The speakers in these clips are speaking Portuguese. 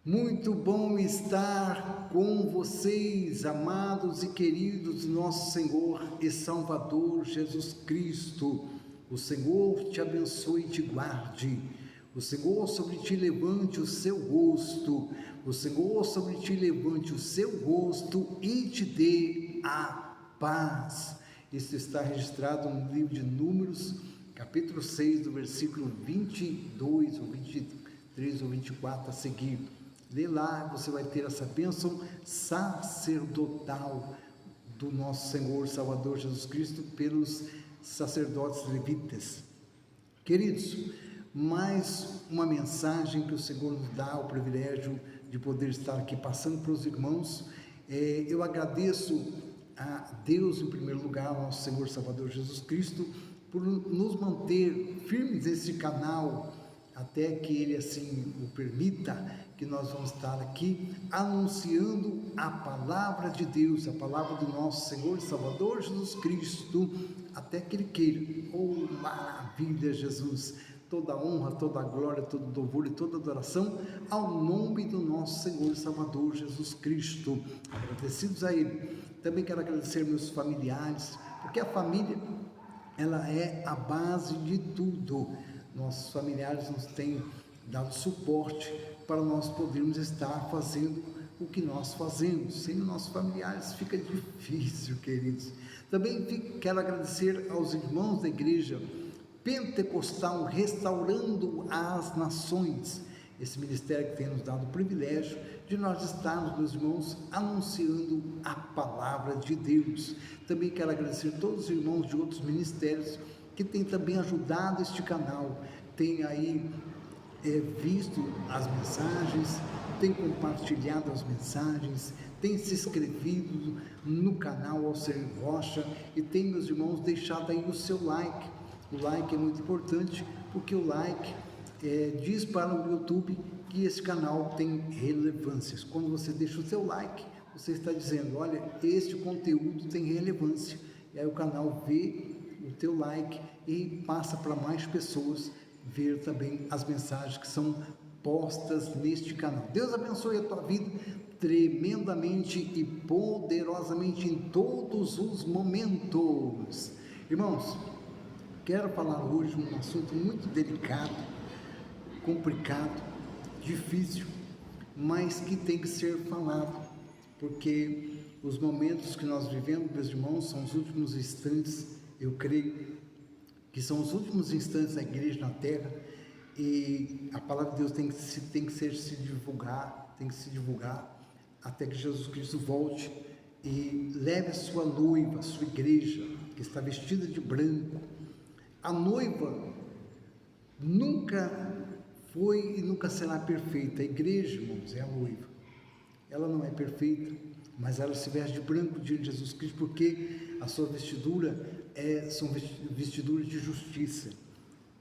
Muito bom estar com vocês, amados e queridos, nosso Senhor e Salvador Jesus Cristo. O Senhor te abençoe e te guarde. O Senhor sobre ti levante o seu rosto. O Senhor sobre ti levante o seu rosto e te dê a paz. Isso está registrado no livro de Números, capítulo 6, do versículo 22 ou 23 ou 24 a seguir. Lê lá, você vai ter essa bênção sacerdotal do nosso Senhor Salvador Jesus Cristo pelos sacerdotes levitas. Queridos, mais uma mensagem que o Senhor nos dá o privilégio de poder estar aqui passando para os irmãos. Eu agradeço a Deus em primeiro lugar, ao nosso Senhor Salvador Jesus Cristo, por nos manter firmes nesse canal, até que Ele assim o permita, que nós vamos estar aqui anunciando a palavra de Deus, a palavra do nosso Senhor e Salvador Jesus Cristo, até que Ele queira. Oh, maravilha, Jesus! Toda honra, toda glória, todo louvor e toda adoração ao nome do nosso Senhor e Salvador Jesus Cristo. Agradecidos a Ele. Também quero agradecer meus familiares, porque a família, ela é a base de tudo. Nossos familiares nos têm dado suporte para nós podermos estar fazendo o que nós fazemos. Sem nossos familiares fica difícil, queridos. Também quero agradecer aos irmãos da igreja Pentecostal Restaurando as Nações, esse ministério que tem nos dado o privilégio de nós estarmos, meus irmãos, anunciando a palavra de Deus. Também quero agradecer a todos os irmãos de outros ministérios que têm também ajudado este canal, tem aí visto as mensagens, tem compartilhado as mensagens, tem se inscrevido no canal Alcir Rocha e tem, meus irmãos, deixado aí o seu like. O like é muito importante, porque o like diz para o YouTube que esse canal tem relevância. Quando você deixa o seu like, você está dizendo, olha, este conteúdo tem relevância. E aí o canal vê o teu like e passa para mais pessoas ver também as mensagens que são postas neste canal. Deus abençoe a tua vida tremendamente e poderosamente em todos os momentos. Irmãos, quero falar hoje um assunto muito delicado, complicado, difícil, mas que tem que ser falado, porque os momentos que nós vivemos, meus irmãos, são os últimos instantes, eu creio que são os últimos instantes da igreja na terra, e a palavra de Deus tem que se divulgar até que Jesus Cristo volte e leve a sua noiva, a sua igreja, que está vestida de branco. A noiva nunca foi e nunca será perfeita. A igreja, irmãos, é a noiva. Ela não é perfeita, mas ela se veste de branco diante de Jesus Cristo, porque a sua vestidura são vestiduras de justiça.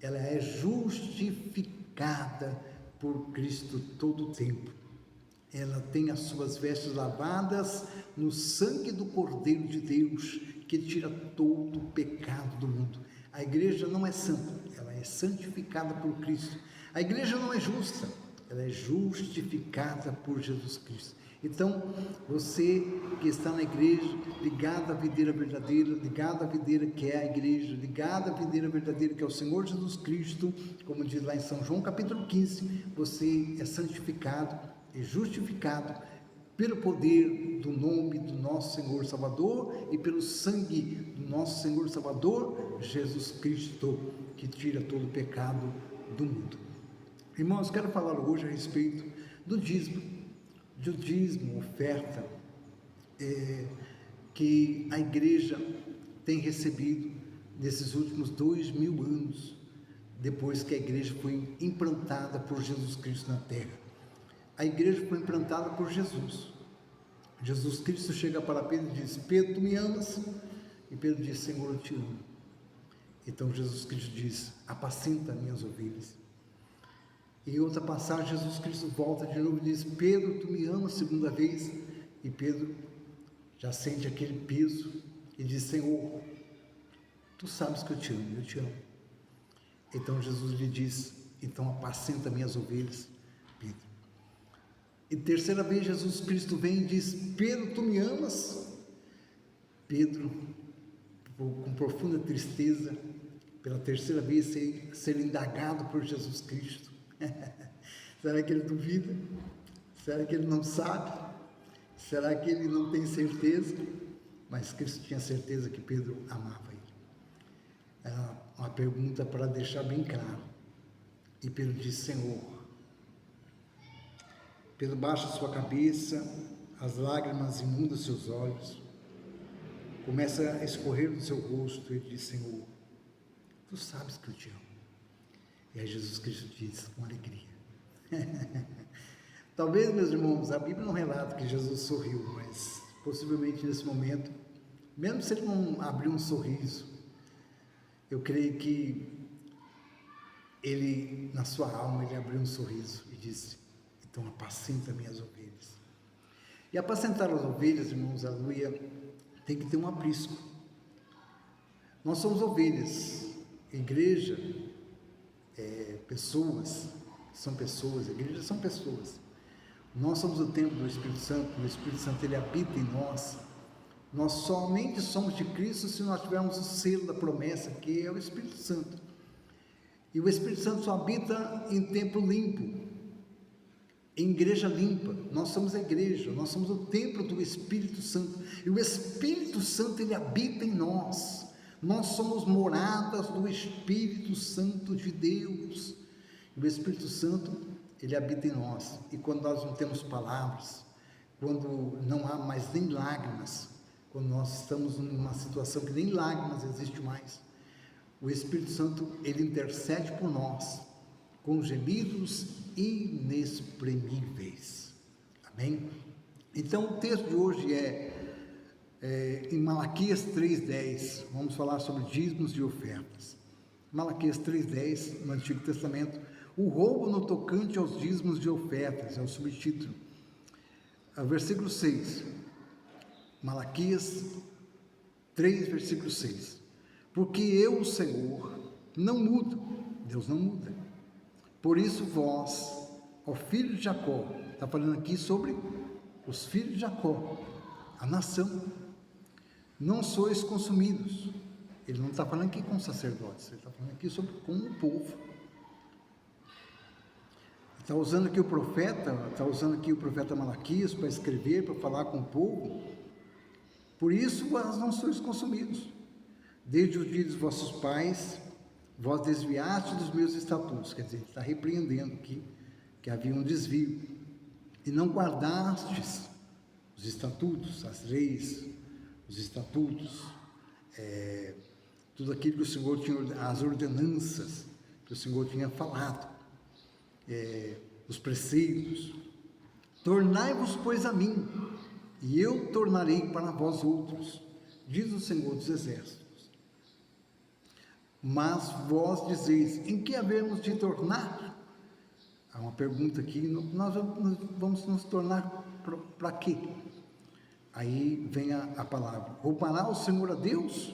Ela é justificada por Cristo todo o tempo. Ela tem as suas vestes lavadas no sangue do Cordeiro de Deus, que tira todo o pecado do mundo. A igreja não é santa, ela é santificada por Cristo. A igreja não é justa, ela é justificada por Jesus Cristo. Então, você que está na igreja, ligado à videira verdadeira, ligado à videira que é a igreja, ligado à videira verdadeira que é o Senhor Jesus Cristo, como diz lá em São João capítulo 15, você é santificado e justificado pelo poder do nome do nosso Senhor Salvador e pelo sangue do nosso Senhor Salvador, Jesus Cristo, que tira todo o pecado do mundo. Irmãos, quero falar hoje a respeito do dízimo, oferta, que a igreja tem recebido nesses últimos 2000 anos, depois que a igreja foi implantada por Jesus Cristo na terra. A igreja foi implantada por Jesus. Jesus Cristo chega para Pedro e diz, Pedro, tu me amas? E Pedro diz, Senhor, eu te amo. Então Jesus Cristo diz, apacenta minhas ovelhas. Em outra passagem, Jesus Cristo volta de novo e diz, Pedro, tu me amas segunda vez? E Pedro já sente aquele peso e diz, Senhor, tu sabes que eu te amo. Então Jesus lhe diz, então apacenta minhas ovelhas, Pedro. E terceira vez Jesus Cristo vem e diz: Pedro, tu me amas? Pedro, com profunda tristeza, pela terceira vez ser indagado por Jesus Cristo. Será que ele duvida? Será que ele não sabe? Será que ele não tem certeza? Mas Cristo tinha certeza que Pedro amava ele. Era uma pergunta para deixar bem claro. E Pedro disse: Senhor. Pedro baixa sua cabeça, as lágrimas inundam seus olhos, começa a escorrer do seu rosto, e ele diz: Senhor, tu sabes que eu te amo. E aí Jesus Cristo diz com alegria. Talvez, meus irmãos, a Bíblia não relata que Jesus sorriu, mas possivelmente nesse momento, mesmo se ele não abriu um sorriso, eu creio que ele, na sua alma, ele abriu um sorriso e disse: então apacenta minhas ovelhas. E apacentar as ovelhas, irmãos, aleluia, tem que ter um aprisco. Nós somos ovelhas, igreja, pessoas, são pessoas, igreja são pessoas. Nós somos o templo do Espírito Santo, o Espírito Santo ele habita em nós. Nós somente somos de Cristo se nós tivermos o selo da promessa, que é o Espírito Santo. E o Espírito Santo só habita em templo limpo, em igreja limpa. Nós somos a igreja, nós somos o templo do Espírito Santo, e o Espírito Santo ele habita em nós. Nós somos moradas do Espírito Santo de Deus, e o Espírito Santo ele habita em nós. E quando nós não temos palavras, quando não há mais nem lágrimas, quando nós estamos numa situação que nem lágrimas existe mais, o Espírito Santo ele intercede por nós com gemidos inexprimíveis. Amém? Então o texto de hoje é em Malaquias 3:10. Vamos falar sobre dízimos e ofertas. Malaquias 3:10, no Antigo Testamento, o roubo no tocante aos dízimos e ofertas, é o subtítulo. Versículo 6, Malaquias 3, versículo 6. Porque eu, o Senhor, não mudo. Deus não muda. Por isso vós, ó filho de Jacó, está falando aqui sobre os filhos de Jacó, a nação, não sois consumidos. Ele não está falando aqui com os sacerdotes, ele está falando aqui sobre com o povo. Está usando aqui o profeta Malaquias para escrever, para falar com o povo. Por isso vós não sois consumidos. Desde os dias dos vossos pais, vós desviaste dos meus estatutos. Quer dizer, ele está repreendendo aqui que havia um desvio. E não guardastes os estatutos, as leis, os estatutos, tudo aquilo que o Senhor tinha, as ordenanças que o Senhor tinha falado, os preceitos. Tornai-vos, pois, a mim, e eu tornarei para vós outros, diz o Senhor dos Exércitos. Mas vós dizeis: em que havemos de tornar? Há uma pergunta aqui: nós vamos nos tornar para quê? Aí vem a palavra: roubará o Senhor a Deus?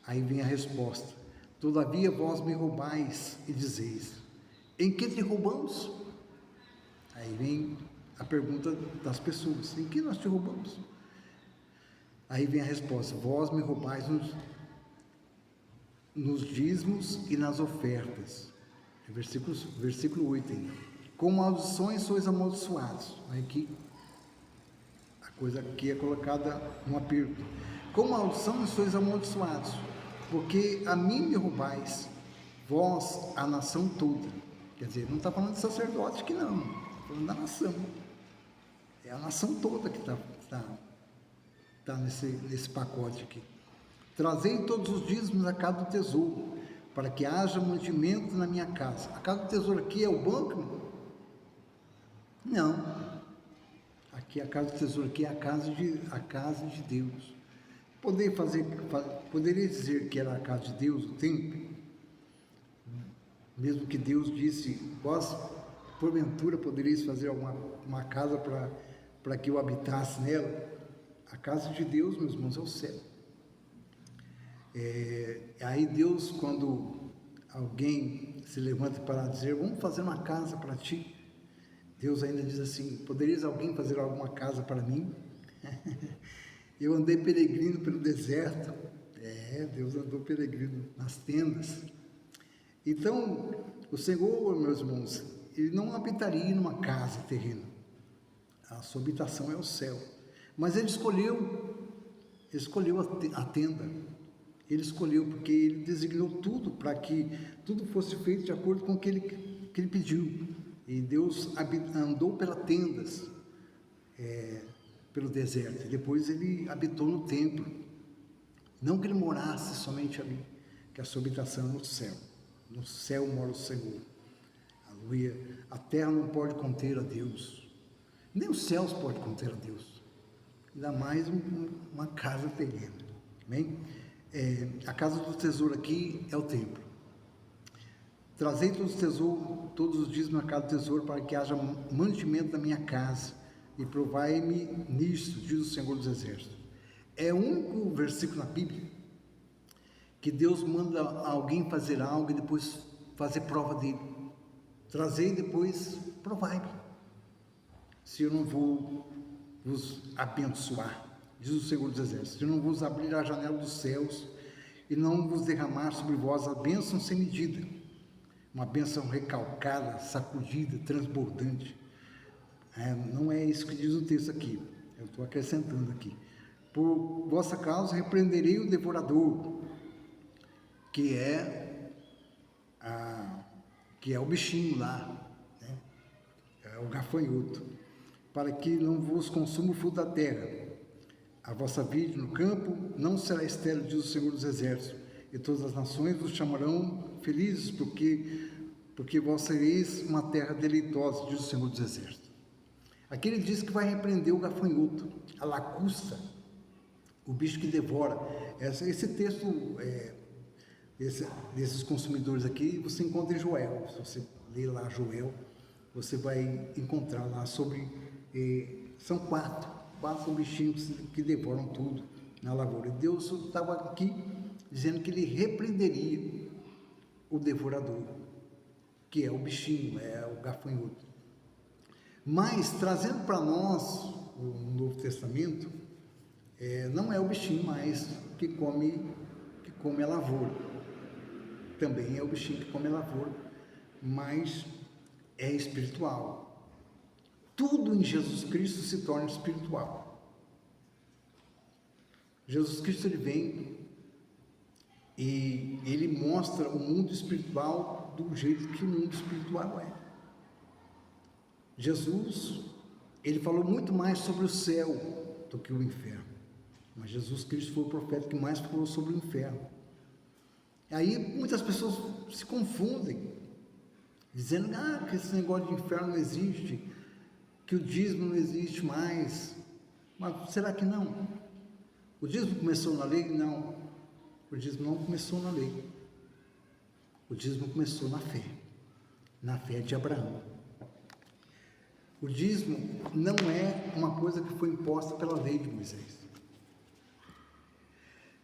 Aí vem a resposta: todavia vós me roubais e dizeis: em que te roubamos? Aí vem a pergunta das pessoas: em que nós te roubamos? Aí vem a resposta: vós me roubais nos dízimos e nas ofertas. Versículo 8 ainda. Com maldições sois amaldiçoados. Aí aqui, a coisa aqui é colocada no aperto. Com maldição sois amaldiçoados, porque a mim me roubais, vós, a nação toda. Quer dizer, não está falando de sacerdote aqui não, está falando da nação. É a nação toda que está nesse pacote aqui. Trazei todos os dízimos à casa do tesouro, para que haja mantimento na minha casa. A casa do tesouro aqui é o banco? Não. Aqui a casa do tesouro aqui é a casa de Deus. Poderia dizer que era a casa de Deus, o templo, mesmo que Deus disse: vós porventura poderíeis fazer uma casa para que eu habitasse nela. A casa de Deus, meus irmãos, é o céu. Aí Deus, quando alguém se levanta para dizer: vamos fazer uma casa para ti, Deus ainda diz assim: poderias alguém fazer alguma casa para mim? Eu andei peregrino pelo deserto. Deus andou peregrino nas tendas. Então, o Senhor, meus irmãos, Ele não habitaria numa casa terrena. A sua habitação é o céu. Mas Ele escolheu a tenda. Ele escolheu porque Ele designou tudo para que tudo fosse feito de acordo com o que Ele pediu. E Deus andou pelas tendas, pelo deserto. Depois Ele habitou no templo. Não que Ele morasse somente ali, que a sua habitação é no céu. No céu mora o Senhor. Aleluia. A terra não pode conter a Deus. Nem os céus podem conter a Deus. Ainda mais uma casa terrena. Amém? A casa do tesouro aqui é o templo. Trazei todos os dias na casa do tesouro, para que haja mantimento na minha casa, e provai-me nisto, diz o Senhor dos Exércitos. É o único versículo na Bíblia que Deus manda alguém fazer algo e depois fazer prova dele. Trazei e depois provai-me, se eu não vou vos abençoar, diz o Senhor dos Exércitos. Se eu não vos abrir a janela dos céus e não vos derramar sobre vós a bênção sem medida, uma bênção recalcada, sacudida, transbordante. Não é isso que diz o texto aqui, eu estou acrescentando aqui. Por vossa causa repreenderei o devorador, que é o bichinho lá, né? É o gafanhoto, para que não vos consuma o fruto da terra. A vossa vide no campo não será estéril, diz o Senhor dos Exércitos, e todas as nações vos chamarão felizes, porque vós sereis uma terra deleitosa, diz o Senhor dos Exércitos. Aqui ele diz que vai repreender o gafanhoto, a lacusta, o bicho que devora. Esse texto, desses consumidores aqui, você encontra em Joel. Se você ler lá Joel, você vai encontrar lá sobre... são quatro bichinhos que devoram tudo na lavoura. E Deus estava aqui dizendo que Ele repreenderia o devorador, que é o bichinho, é o gafanhoto. Mas, trazendo para nós o Novo Testamento, não é o bichinho mais que come a lavoura. Também é o bichinho que come a lavoura, mas é espiritual. Tudo em Jesus Cristo se torna espiritual. Jesus Cristo, Ele vem e Ele mostra o mundo espiritual do jeito que o mundo espiritual é. Jesus, Ele falou muito mais sobre o céu do que o inferno. Mas Jesus Cristo foi o profeta que mais falou sobre o inferno. Aí muitas pessoas se confundem, dizendo que esse negócio de inferno não existe, que o dízimo não existe mais. Mas será que não? O dízimo começou na lei? Não. O dízimo não começou na lei. O dízimo começou na fé de Abraão. O dízimo não é uma coisa que foi imposta pela lei de Moisés.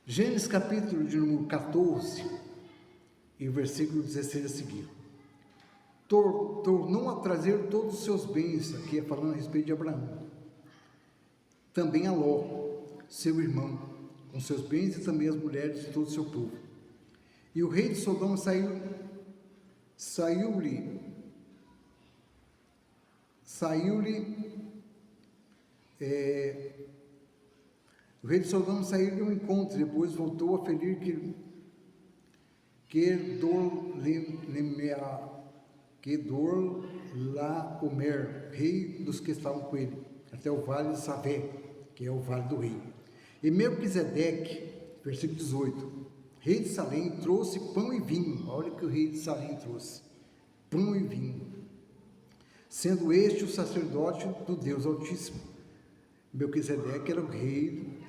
Gênesis capítulo de número 14 e o versículo 16 a seguir. Tornou a trazer todos os seus bens, aqui é falando a respeito de Abraão, também a Ló, seu irmão, com seus bens, e também as mulheres de todo o seu povo. E o rei de Sodoma saiu-lhe o rei de Sodoma saiu de um encontro, depois voltou a ferir Kedorlaomer, rei dos que estavam com ele, até o vale de Savé, que é o vale do rei. E Melquisedeque, versículo 18, rei de Salém, trouxe pão e vinho. Olha o que o rei de Salém trouxe: pão e vinho, sendo este o sacerdote do Deus Altíssimo. Melquisedeque era o rei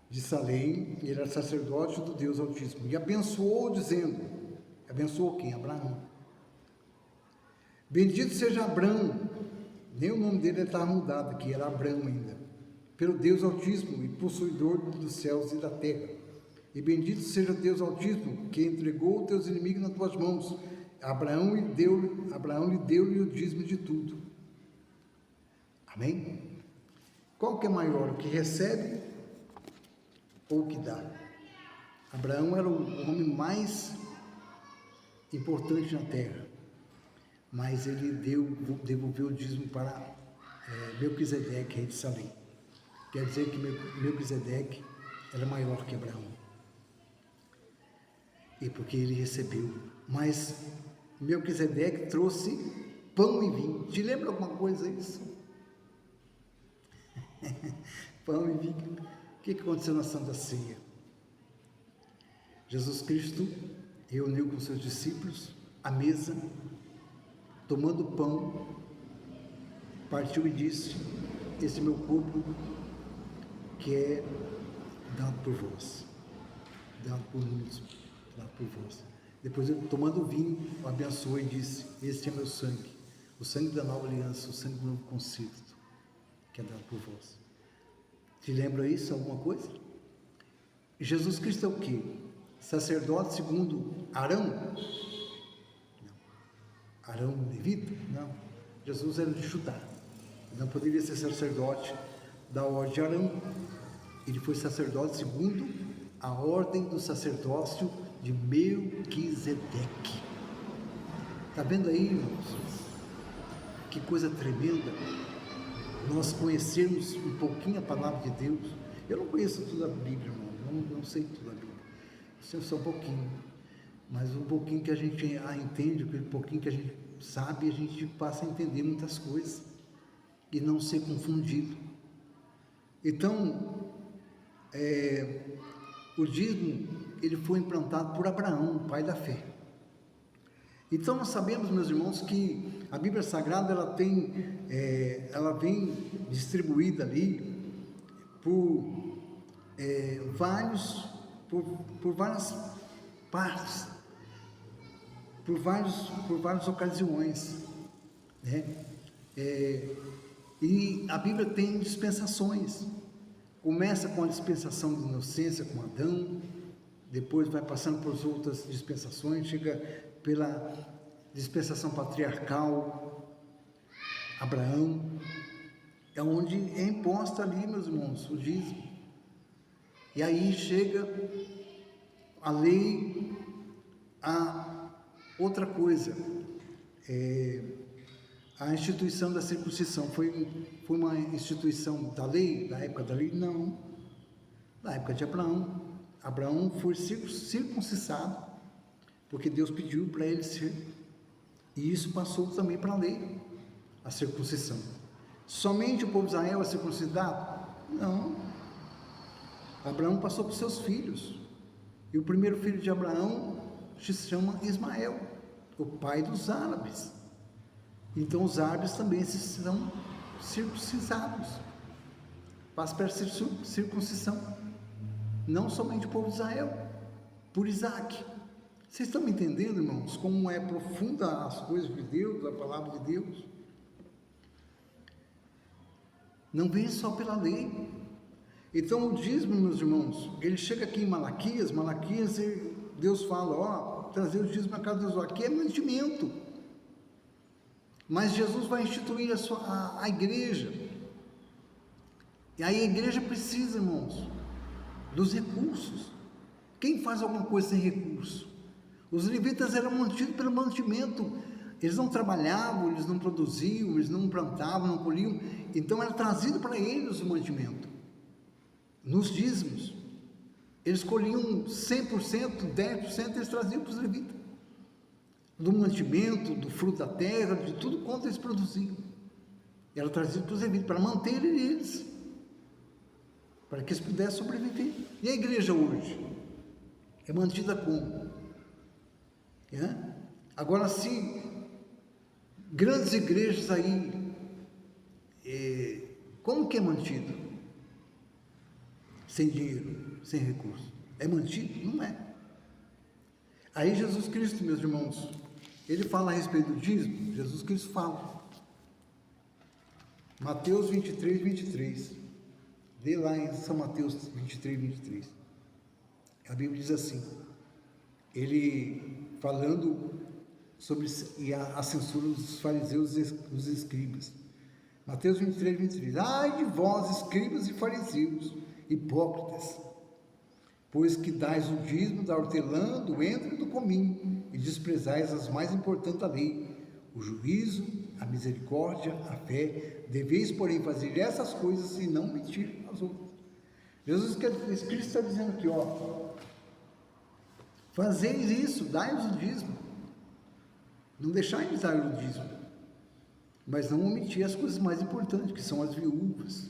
de Salém, e era sacerdote do Deus Altíssimo. E abençoou, dizendo: abençoou quem? Abraão. Bendito seja Abrão, nem o nome dele estava mudado aqui, era Abrão ainda, pelo Deus Altíssimo e possuidor dos céus e da terra. E bendito seja Deus Altíssimo, que entregou teus inimigos nas tuas mãos. Abraão lhe deu-lhe o dízimo de tudo. Amém? Qual que é maior, o que recebe ou o que dá? Abraão era o homem mais importante na terra, mas ele devolveu o dízimo para Melquisedeque, rei de Salém. Quer dizer que Melquisedeque era maior que Abraão, e porque ele recebeu. Mas Melquisedeque trouxe pão e vinho. Te lembra alguma coisa isso? Pão e vinho. O que aconteceu na Santa Ceia? Jesus Cristo reuniu com seus discípulos à mesa, tomando pão, partiu e disse: esse é meu corpo que é dado por vós, dado por muitos, dado por vós. Depois, tomando o vinho, o abençoou e disse: este é meu sangue, o sangue da nova aliança, o sangue do novo concerto, que é dado por vós. Te lembra isso, alguma coisa? Jesus Cristo é o quê? Sacerdote segundo Arão? Não. Arão levita? Não. Jesus era de Judá. Não poderia ser sacerdote da ordem de Arão. Ele foi sacerdote segundo a ordem do sacerdócio de Melquisedeque. Está vendo aí, irmãos? Que coisa tremenda nós conhecermos um pouquinho a palavra de Deus. Eu não conheço toda a Bíblia, irmão. Não sei toda a Bíblia. Isso é só um pouquinho. Mas um pouquinho que a gente entende, um pouquinho que a gente sabe, a gente passa a entender muitas coisas e não ser confundido. Então, o dízimo, ele foi implantado por Abraão, o pai da fé. Então nós sabemos, meus irmãos, que a Bíblia Sagrada ela vem distribuída ali por várias partes, por várias ocasiões, né? E a Bíblia tem dispensações. Começa com a dispensação de inocência com Adão, depois vai passando por outras dispensações, chega pela dispensação patriarcal, Abraão, é onde é imposta ali, meus irmãos, o dízimo. E aí chega a lei, a outra coisa, a instituição da circuncisão. Foi uma instituição da lei, da época da lei? Não, da época de Abraão. Abraão foi circuncisado, porque Deus pediu para ele ser, e isso passou também para a lei, a circuncisão. Somente o povo de Israel é circuncidado? Não. Abraão passou para os seus filhos, e o primeiro filho de Abraão se chama Ismael, o pai dos árabes. Então os árabes também são circuncisados, passa para a circuncisão, não somente o povo de Israel, por Isaac. Vocês estão me entendendo, irmãos, como é profunda as coisas de Deus, a palavra de Deus? Não vem só pela lei. Então o dízimo, meus irmãos, ele chega aqui em Malaquias, Deus fala, trazer o dízimo na casa de Deus, aqui é mantimento. Mas Jesus vai instituir a igreja. E aí a igreja precisa, irmãos, dos recursos. Quem faz alguma coisa sem recurso? Os levitas eram mantidos pelo mantimento. Eles não trabalhavam, eles não produziam, eles não plantavam, não colhiam. Então era trazido para eles o mantimento. Nos dízimos, eles colhiam 100%, 10%, eles traziam para os levitas. Do mantimento, do fruto da terra, de tudo quanto eles produziam. Era trazido para os levitas, para manter eles, para que eles pudessem sobreviver. E a igreja hoje? É mantida como? Agora, se grandes igrejas aí, como que é mantido? Sem dinheiro, sem recurso. É mantido? Não é. Aí Jesus Cristo, meus irmãos, ele fala a respeito do dízimo. Jesus Cristo fala. Mateus 23, 23. Vê lá em São Mateus 23, 23. A Bíblia diz assim, ele falando sobre a censura dos fariseus e dos escribas. Mateus 23, 23. Ai de vós, escribas e fariseus, hipócritas, pois que dais o dízimo da hortelã, do endro e do cominho, e desprezais as mais importantes da lei, o juízo, a misericórdia, a fé. Deveis, porém, fazer essas coisas e não mentir às outras. Cristo está dizendo aqui, ó, fazeis isso, dai-vos o dízimo, não deixai de dar o dízimo, mas não omitir as coisas mais importantes, que são as viúvas,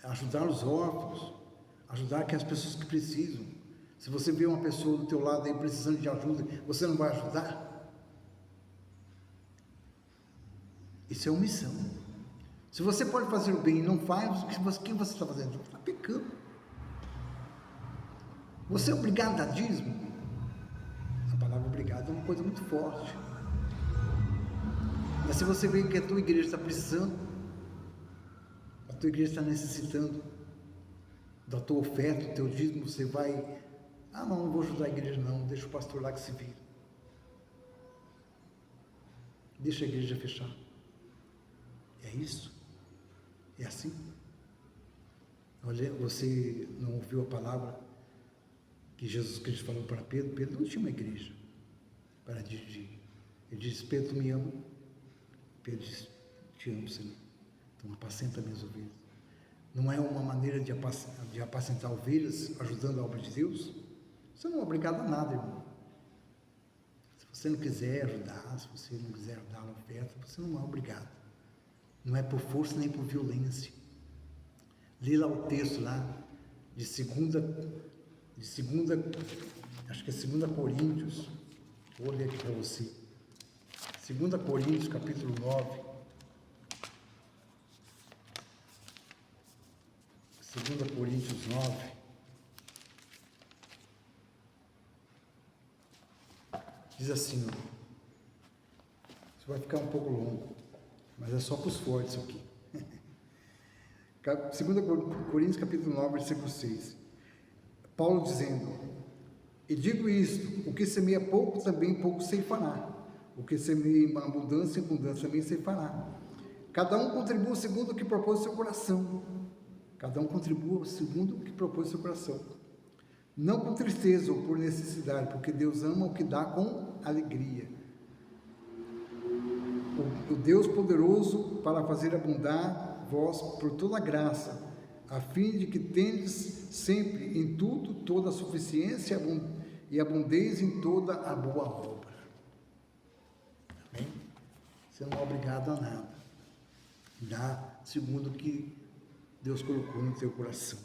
ajudar os órfãos, ajudar aquelas pessoas que precisam. Se você vê uma pessoa do teu lado aí precisando de ajuda, você não vai ajudar? Isso é omissão. Se você pode fazer o bem e não faz, o que você está fazendo? Você está pecando. Você é obrigado a dar dízimo? A palavra obrigado é uma coisa muito forte. Mas se você vê que a tua igreja está precisando, a tua igreja está necessitando da tua oferta, do teu dízimo, você vai, não vou ajudar a igreja não, deixa o pastor lá que se vira. Deixa a igreja fechar. É isso? É assim? Olha, você não ouviu a palavra que Jesus Cristo falou para Pedro? Pedro não tinha uma igreja para dirigir. Ele disse, Pedro, tu me ama? Pedro disse, te amo, Senhor. Então apacenta minhas ovelhas. Não é uma maneira de apacentar ovelhas ajudando a obra de Deus? Você não é obrigado a nada, irmão. Se você não quiser ajudar, se você não quiser dar a oferta, você não é obrigado. Não é por força nem por violência. Lê lá o texto lá de segunda, acho que é 2 Coríntios. Vou ler aqui para você. 2 Coríntios, capítulo 9. 2 Coríntios 9. Diz assim, isso vai ficar um pouco longo, mas é só para os fortes isso aqui. 2 Coríntios, capítulo 9, versículo 6. Paulo dizendo, e digo isto, o que semeia pouco, também pouco ceifará. O que semeia em abundância, também ceifará. Cada um contribua segundo o que propôs seu coração. Cada um contribua segundo o que propôs seu coração. Não com tristeza ou por necessidade, porque Deus ama o que dá com alegria. O Deus poderoso para fazer abundar vós por toda graça, a fim de que tendes sempre em tudo toda a suficiência e abundeis em toda a boa obra. Amém? Você não é obrigado a nada. Dá segundo o que Deus colocou no teu coração.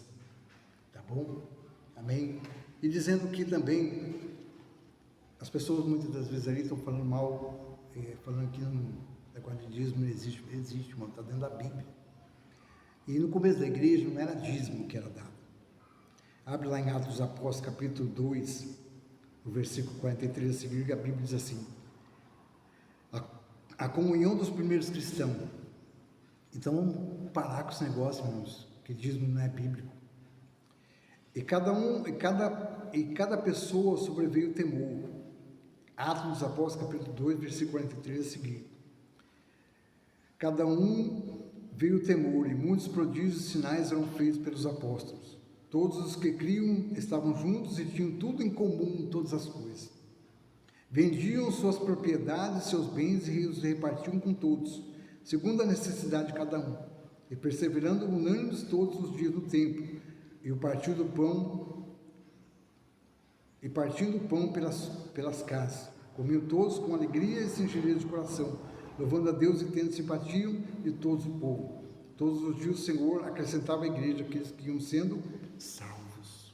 Tá bom? Amém? E dizendo que também as pessoas muitas das vezes ali estão falando mal, falando que o negócio de dízimo não existe, mas está dentro da Bíblia. E no começo da igreja não era dízimo que era dado. Abre lá em Atos dos Apóstolos, capítulo 2, o versículo 43 a seguir, a Bíblia diz assim, a comunhão dos primeiros cristãos. Então vamos parar com esse negócio, irmãos, que dízimo não é bíblico. E cada pessoa sobreveio o temor. Atos dos Apóstolos, capítulo 2, versículo 43 a seguir. Cada um veio o temor, e muitos prodígios e sinais eram feitos pelos apóstolos. Todos os que criam estavam juntos e tinham tudo em comum, todas as coisas. Vendiam suas propriedades, seus bens e os repartiam com todos, segundo a necessidade de cada um. E perseverando unânimes todos os dias do templo, e partindo o pão pelas casas, comiam todos com alegria e singeleza de coração, louvando a Deus e tendo simpatia de todo o povo. Todos os dias o Senhor acrescentava à igreja aqueles que iam sendo salvos.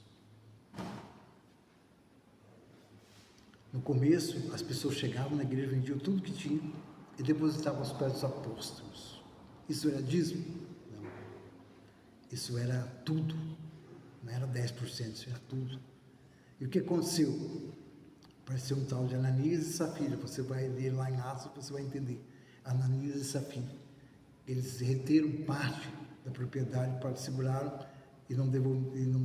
No começo, as pessoas chegavam na igreja, vendiam tudo que tinham e depositavam aos pés dos apóstolos. Isso era dízimo? Não. Isso era tudo. Não era 10%, isso era tudo. E o que aconteceu? Apareceu um tal de Ananias e Safira. Você vai ler lá em Atos, você vai entender. Ananias e Safira. Eles reteram parte da propriedade, para seguraram e não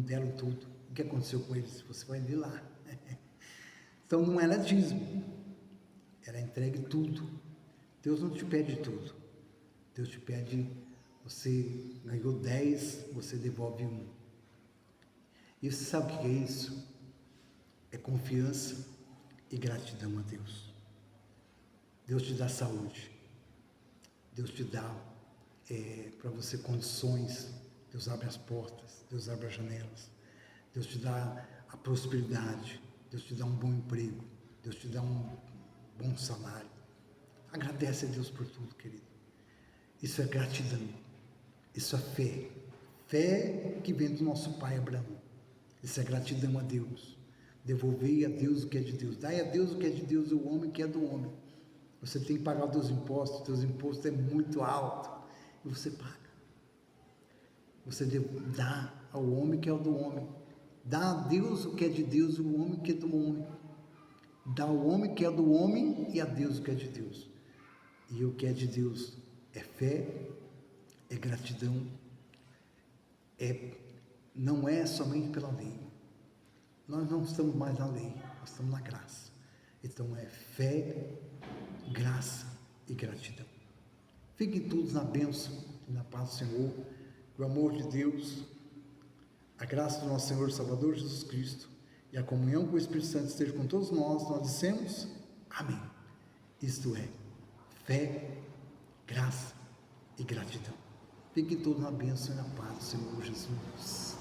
deram tudo. O que aconteceu com eles? Você vai ler lá. Então não era dízimo. Era entregue tudo. Deus não te pede tudo. Deus te pede, você ganhou 10, você devolve 1. E você sabe o que é isso? É confiança e gratidão a Deus. Deus te dá saúde. Deus te dá para você condições. Deus abre as portas. Deus abre as janelas. Deus te dá a prosperidade. Deus te dá um bom emprego. Deus te dá um bom salário. Agradece a Deus por tudo, querido. Isso é gratidão. Isso é fé. Fé que vem do nosso pai Abraão. Isso é gratidão a Deus. Devolver a Deus o que é de Deus. Dai a Deus o que é de Deus, o homem que é do homem. Você tem que pagar os teus impostos é muito alto. E você paga. Você dá ao homem que é o do homem. Dá a Deus o que é de Deus, o homem que é do homem. Dá ao homem que é do homem e a Deus o que é de Deus. E o que é de Deus é fé, é gratidão, não é somente pela lei. Nós não estamos mais na lei, nós estamos na graça. Então é fé, graça e gratidão. Fiquem todos na bênção e na paz do Senhor, o amor de Deus, a graça do nosso Senhor e Salvador Jesus Cristo e a comunhão com o Espírito Santo esteja com todos nós dissemos amém. Isto é, fé, graça e gratidão. Fiquem todos na bênção e na paz do Senhor Jesus.